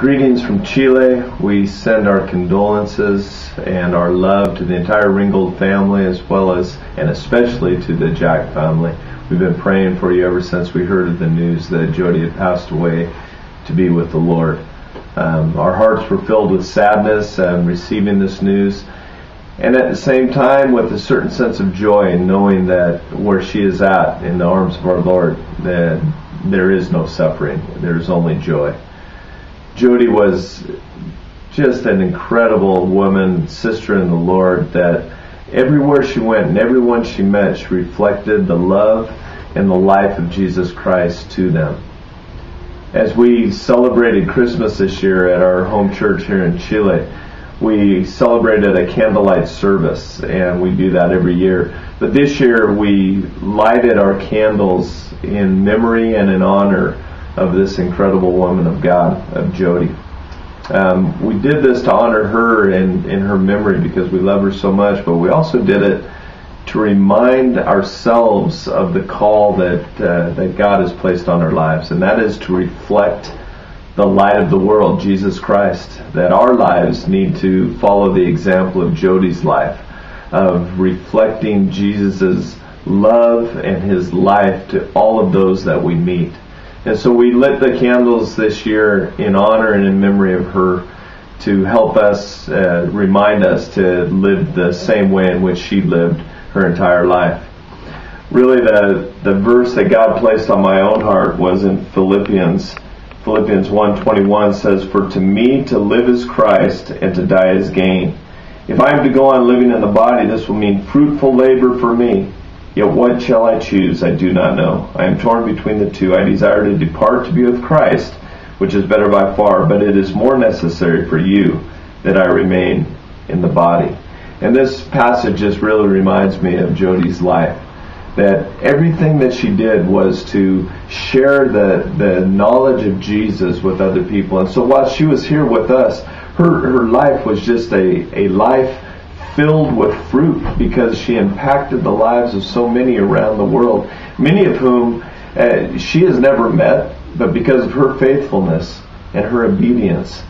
Greetings from Chile. We send our condolences and our love to the entire Ringgold family, as well as and especially to the Jack family. We've been praying for you ever since we heard of the news that Jody had passed away to be with the Lord. Our hearts were filled with sadness receiving this news, and at the same time with a certain sense of joy in knowing that where she is at in the arms of our Lord, that there is no suffering, there is only joy. Jody was just an incredible woman, sister in the Lord, that everywhere she went and everyone she met, she reflected the love and the life of Jesus Christ to them. As we celebrated Christmas this year at our home church here in Chile, we celebrated a candlelight service, and we do that every year. But this year we lighted our candles in memory and in honor of this incredible woman of God, of Jody. We did this to honor her in her memory because we love her so much, but we also did it to remind ourselves of the call that God has placed on our lives, and that is to reflect the light of the world, Jesus Christ, that our lives need to follow the example of Jody's life, of reflecting Jesus' love and his life to all of those that we meet. And so we lit the candles this year in honor and in memory of her, to help us, remind us to live the same way in which she lived her entire life. Really, the verse that God placed on my own heart was in Philippians 1:21 says, "For to me to live is Christ, and to die is gain. If I am to go on living in the body, this will mean fruitful labor for me. Yet what shall I choose? I do not know. I am torn between the two. I desire to depart to be with Christ, which is better by far, but it is more necessary for you that I remain in the body." And this passage just really reminds me of Jody's life, that everything that she did was to share the knowledge of Jesus with other people. And so while she was here with us, her life was just a life filled with fruit, because she impacted the lives of so many around the world, many of whom she has never met, but because of her faithfulness and her obedience,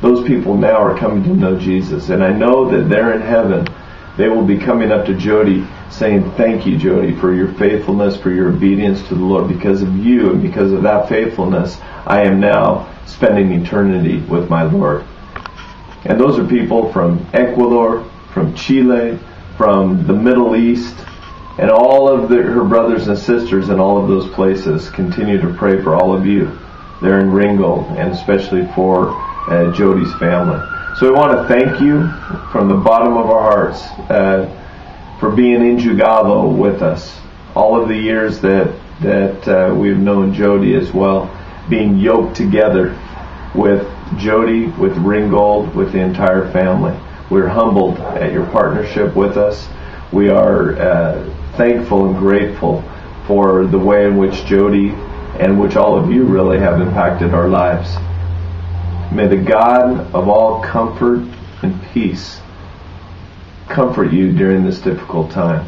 those people now are coming to know Jesus. And I know that they're in heaven, they will be coming up to Jody saying, "Thank you, Jody, for your faithfulness, for your obedience to the Lord. Because of you and because of that faithfulness, I am now spending eternity with my Lord." And those are people from Ecuador, from Chile, from the Middle East, and all of her brothers and sisters in all of those places continue to pray for all of you there in Ringgold, and especially for Jody's family. So we want to thank you from the bottom of our hearts for being in Jugalo with us all of the years that we've known Jody as well, being yoked together with Jody, with Ringgold, with the entire family. We're humbled at your partnership with us. We are thankful and grateful for the way in which Jody and which all of you really have impacted our lives. May the God of all comfort and peace comfort you during this difficult time.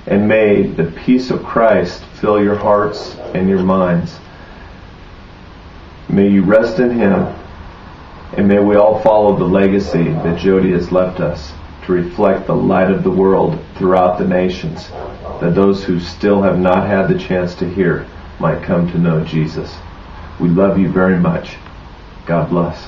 And may the peace of Christ fill your hearts and your minds. May you rest in him. And may we all follow the legacy that Jody has left us, to reflect the light of the world throughout the nations, that those who still have not had the chance to hear might come to know Jesus. We love you very much. God bless.